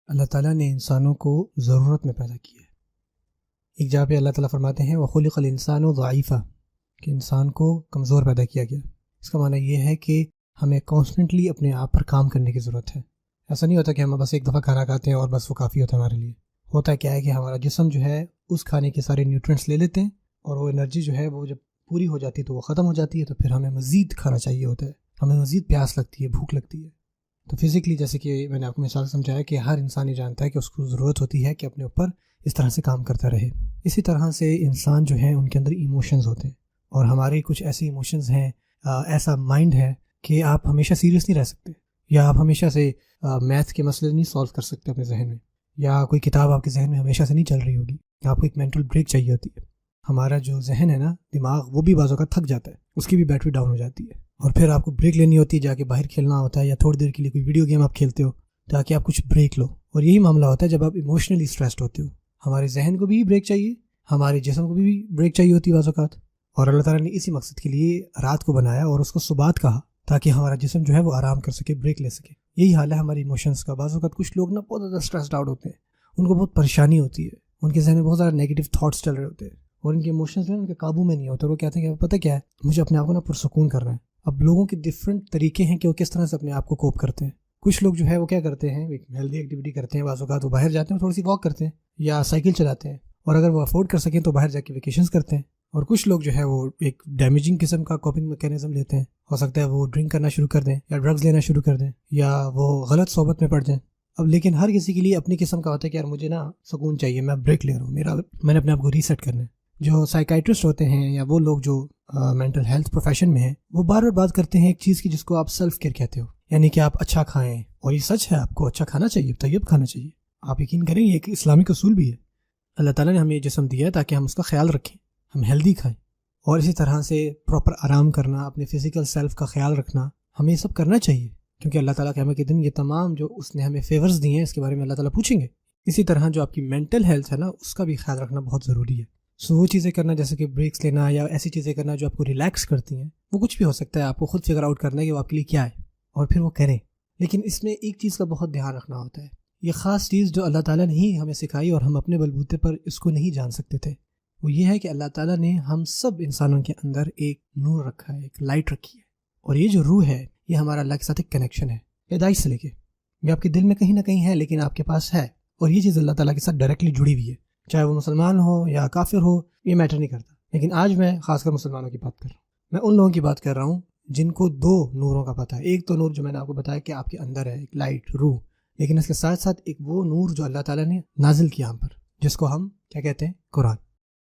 اللہ تعالیٰ نے انسانوں کو ضرورت میں پیدا کیا ہے۔ ایک جگہ پہ اللہ تعالیٰ فرماتے ہیں وَخُلِقَ الْإِنسَانُ ضَعِيفًا، کہ انسان کو کمزور پیدا کیا گیا۔ اس کا معنی یہ ہے کہ ہمیں کانسٹنٹلی اپنے آپ پر کام کرنے کی ضرورت ہے۔ ایسا نہیں ہوتا کہ ہم بس ایک دفعہ کھانا کھاتے ہیں اور بس وہ کافی ہوتا ہے ہمارے لیے۔ ہوتا کیا ہے کہ ہمارا جسم جو ہے اس کھانے کے سارے نیوٹرینٹس لے لیتے ہیں، اور وہ انرجی جو ہے وہ جب پوری ہو جاتی ہے تو وہ ختم ہو جاتی ہے، تو پھر ہمیں مزید کھانا چاہیے ہوتا ہے، ہمیں مزید پیاس لگتی ہے، بھوک لگتی ہے۔ تو فزیکلی جیسے کہ میں نے آپ کو مثال سمجھایا کہ ہر انسان یہ جانتا ہے کہ اس کو ضرورت ہوتی ہے کہ اپنے اوپر اس طرح سے کام کرتا رہے۔ اسی طرح سے انسان جو ہیں ان کے اندر ایموشنز ہوتے ہیں، اور ہمارے کچھ ایسے ایموشنز ہیں، ایسا مائنڈ ہے کہ آپ ہمیشہ سیریس نہیں رہ سکتے، یا آپ ہمیشہ سے میتھ کے مسئلے نہیں سولو کر سکتے اپنے ذہن میں، یا کوئی کتاب آپ کے ذہن میں ہمیشہ سے نہیں چل رہی ہوگی، آپ کو ایک مینٹل بریک چاہیے ہوتی ہے۔ ہمارا جو ذہن ہے نا، دماغ، وہ بھی بعض اوقات تھک جاتا ہے، اس کی بھی بیٹری ڈاؤن ہو جاتی ہے، اور پھر آپ کو بریک لینی ہوتی ہے، جا کے باہر کھیلنا ہوتا ہے، یا تھوڑی دیر کے لیے کوئی ویڈیو گیم آپ کھیلتے ہو تاکہ آپ کچھ بریک لو۔ اور یہی معاملہ ہوتا ہے جب آپ ایموشنلی اسٹریسڈ ہوتے ہو، ہمارے ذہن کو بھی بریک چاہیے، ہمارے جسم کو بھی بریک چاہیے ہوتی ہے بعض اوقات۔ اور اللہ تعالیٰ نے اسی مقصد کے لیے رات کو بنایا اور اس کو صبات کہا، تاکہ ہمارا جسم جو ہے وہ آرام کر سکے، بریک لے سکے۔ یہی حال ہے ہماری ایموشنس کا۔ بعض اوقات کچھ لوگ نا بہت زیادہ اسٹریسڈ آؤٹ ہوتے ہیں، ان کو بہت پریشانی ہوتی ہے، ان کے ذہن میں بہت زیادہ نیگیٹو تھاٹس چل رہے ہوتے ہیں، اور ان کے ایموشنز جو ہیں ان کے قابو میں نہیں ہوتے، اور وہ کہتے ہیں کہ پتہ کیا ہے، مجھے اپنے آپ کو نا پرسکون کرنا ہے۔ اب لوگوں کے ڈفرینٹ طریقے ہیں کہ وہ کس طرح سے اپنے آپ کو کوپ کرتے ہیں۔ کچھ لوگ جو ہے وہ کیا کرتے ہیں، ایک ہیلدی ایکٹیویٹی کرتے ہیں، بعض اوقات وہ باہر جاتے ہیں، تھوڑی سی واک کرتے ہیں یا سائیکل چلاتے ہیں، اور اگر وہ افورڈ کر سکیں تو باہر جا کے ویکیشنز کرتے ہیں۔ اور کچھ لوگ جو ہے وہ ایک ڈیمیجنگ قسم کا کوپنگ میکینزم لیتے ہیں، ہو سکتا ہے وہ ڈرنک کرنا شروع کر دیں، یا ڈرگز لینا شروع کر دیں، یا وہ غلط صحبت میں پڑ جائیں۔ اب لیکن ہر کسی کے لیے اپنی قسم کا ہوتا ہے کہ یار مجھے نا سکون چاہیے، میں بریک لے رہا ہوں، میں نے اپنے آپ کو ریسیٹ کرنا ہے۔ جو سائیکائٹرسٹ ہوتے ہیں یا وہ لوگ جو مینٹل ہیلتھ پروفیشن میں ہیں، وہ بار بار بات کرتے ہیں ایک چیز کی جس کو آپ سیلف کیئر کہتے ہو، یعنی کہ آپ اچھا کھائیں، اور یہ سچ ہے، آپ کو اچھا کھانا چاہیے، طیب کھانا چاہیے۔ آپ یقین کریں یہ ایک اسلامک اصول بھی ہے۔ اللہ تعالیٰ نے ہمیں یہ جسم دیا ہے تاکہ ہم اس کا خیال رکھیں، ہم ہیلدی کھائیں، اور اسی طرح سے پراپر آرام کرنا، اپنے فزیکل سیلف کا خیال رکھنا، ہمیں یہ سب کرنا چاہیے، کیونکہ اللہ تعالیٰ قیامت کے دن یہ تمام جو اس نے ہمیں فیورز دیے ہیں اس کے بارے میں اللہ تعالیٰ پوچھیں گے۔ اسی طرح جو آپ کی مینٹل ہیلتھ ہے نا، اس کا بھی خیال رکھنا بہت ضروری ہے۔ وہ چیزیں کرنا جیسے کہ بریکس لینا، یا ایسی چیزیں کرنا جو آپ کو ریلیکس کرتی ہیں، وہ کچھ بھی ہو سکتا ہے، آپ کو خود فگر آؤٹ کرنا ہے کہ وہ آپ کے لیے کیا ہے، اور پھر وہ کریں۔ لیکن اس میں ایک چیز کا بہت دھیان رکھنا ہوتا ہے، یہ خاص چیز جو اللہ تعالیٰ نے ہی ہمیں سکھائی اور ہم اپنے بلبوتے پر اس کو نہیں جان سکتے تھے، وہ یہ ہے کہ اللہ تعالیٰ نے ہم سب انسانوں کے اندر ایک نور رکھا ہے، ایک لائٹ رکھی ہے، اور یہ جو روح ہے یہ ہمارا اللہ کے ساتھ ایک کنیکشن ہے، پیدائش سے لے کے۔ یہ آپ کے دل میں کہیں نہ کہیں ہے، لیکن آپ کے پاس ہے، اور یہ چیز اللہ تعالیٰ کے ساتھ ڈائریکٹلی جڑی ہوئی ہے، چاہے وہ مسلمان ہو یا کافر ہو، یہ میٹر نہیں کرتا۔ لیکن آج میں خاص کر مسلمانوں کی بات کر رہا ہوں، میں ان لوگوں کی بات کر رہا ہوں جن کو دو نوروں کا پتہ ہے۔ ایک تو نور جو میں نے آپ کو بتایا کہ آپ کے اندر ہے، ایک لائٹ روح، لیکن اس کے ساتھ ساتھ ایک وہ نور جو اللہ تعالیٰ نے نازل کیا ہم پر، جس کو ہم کیا کہتے ہیں، قرآن۔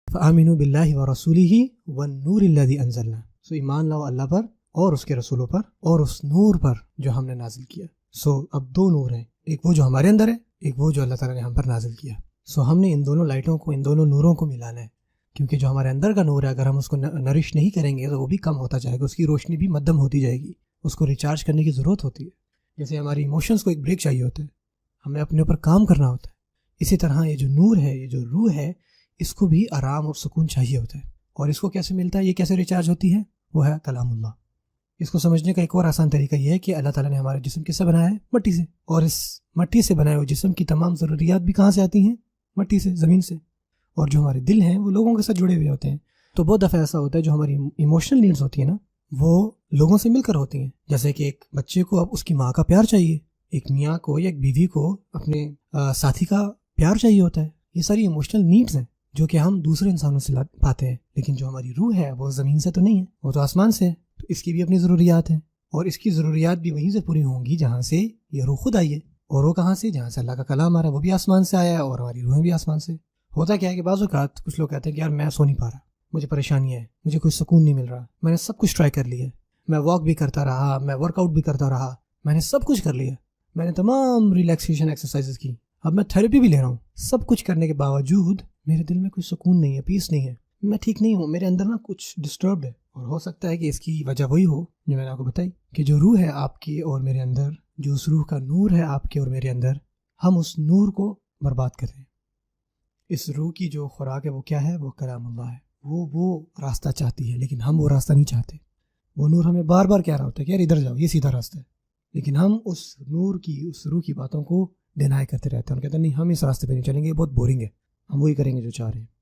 فآمنوا باللہ ورسولہ والنور الذی انزلنا، سو ایمان لاؤ اللہ پر اور اس کے رسولوں پر اور اس نور پر جو ہم نے نازل کیا۔ سو اب دو نور ہیں، ایک وہ جو ہمارے اندر ہے، ایک وہ جو اللہ تعالیٰ نے ہم پر نازل کیا۔ سو ہم نے ان دونوں لائٹوں کو، ان دونوں نوروں کو ملانا ہے، کیونکہ جو ہمارے اندر کا نور ہے اگر ہم اس کو نرش نہیں کریں گے تو وہ بھی کم ہوتا جائے گا، اس کی روشنی بھی مدھم ہوتی جائے گی، اس کو ریچارج کرنے کی ضرورت ہوتی ہے۔ جیسے ہماری ایموشنز کو ایک بریک چاہیے ہوتا ہے، ہمیں اپنے اوپر کام کرنا ہوتا ہے، اسی طرح یہ جو نور ہے، یہ جو روح ہے، اس کو بھی آرام اور سکون چاہیے ہوتا ہے۔ اور اس کو کیسے ملتا ہے، یہ کیسے ریچارج ہوتی ہے، وہ ہے کلام اللہ۔ اس کو سمجھنے کا ایک اور آسان طریقہ یہ ہے کہ اللہ تعالیٰ نے ہمارے جسم کس سے بنایا ہے، مٹی سے، اور اس مٹی سے بنائے ہوئے جسم کی تمام ضروریات بھی کہاں سے آتی ہیں، مٹی سے، زمین سے۔ اور جو ہمارے دل ہیں وہ لوگوں کے ساتھ جڑے ہوئے ہوتے ہیں، تو بہت دفعہ ایسا ہوتا ہے جو ہماری ایموشنل نیڈز ہوتی ہیں نا، وہ لوگوں سے مل کر ہوتی ہیں۔ جیسے کہ ایک بچے کو اب اس کی ماں کا پیار چاہیے، ایک میاں کو یا ایک بیوی کو اپنے ساتھی کا پیار چاہیے ہوتا ہے۔ یہ ساری ایموشنل نیڈز ہیں جو کہ ہم دوسرے انسانوں سے پاتے ہیں، لیکن جو ہماری روح ہے وہ زمین سے تو نہیں ہے، وہ تو آسمان سے ہے، تو اس کی بھی اپنی ضروریات ہیں، اور اس کی ضروریات بھی وہیں سے پوری ہوں گی جہاں سے یہ روح خود آئی ہے۔ اور وہ کہاں سے، جہاں سے اللہ کا کلام آ رہا ہے، وہ بھی آسمان سے آیا ہے، اور ہماری روحیں بھی آسمان سے۔ ہوتا کیا ہے کہ بعض اوقات کچھ لوگ کہتے ہیں کہ یار میں سو نہیں پا رہا، مجھے پریشانی ہے، مجھے کوئی سکون نہیں مل رہا، میں نے سب کچھ ٹرائی کر لیا ہے، میں واک بھی کرتا رہا، میں ورک آؤٹ بھی کرتا رہا، میں نے سب کچھ کر لیا، میں نے تمام ریلیکسیشن ایکسرسائزز کی، اب میں تھیراپی بھی لے رہا ہوں، سب کچھ کرنے کے باوجود میرے دل میں کوئی سکون نہیں ہے، پیس نہیں ہے، میں ٹھیک نہیں ہوں، میرے اندر نا کچھ ڈسٹربڈ ہے۔ اور ہو سکتا ہے کہ اس کی وجہ وہی ہو جو میں نے آپ کو بتائی، کہ جو روح ہے آپ کی اور میرے اندر، جو اس روح کا نور ہے آپ کے اور میرے اندر، ہم اس نور کو برباد کر رہے ہیں۔ اس روح کی جو خوراک ہے وہ کیا ہے، وہ کلام اللہ ہے۔ وہ راستہ چاہتی ہے، لیکن ہم وہ راستہ نہیں چاہتے۔ وہ نور ہمیں بار بار کہہ رہا ہوتا ہے کہ یار ادھر جاؤ، یہ سیدھا راستہ ہے، لیکن ہم اس نور کی، اس روح کی باتوں کو ڈینائی کرتے رہتے ہیں اور کہتے ہیں نہیں ہم اس راستے پہ نہیں چلیں گے، یہ بہت بورنگ ہے، ہم وہی کریں گے جو چاہ رہے ہیں.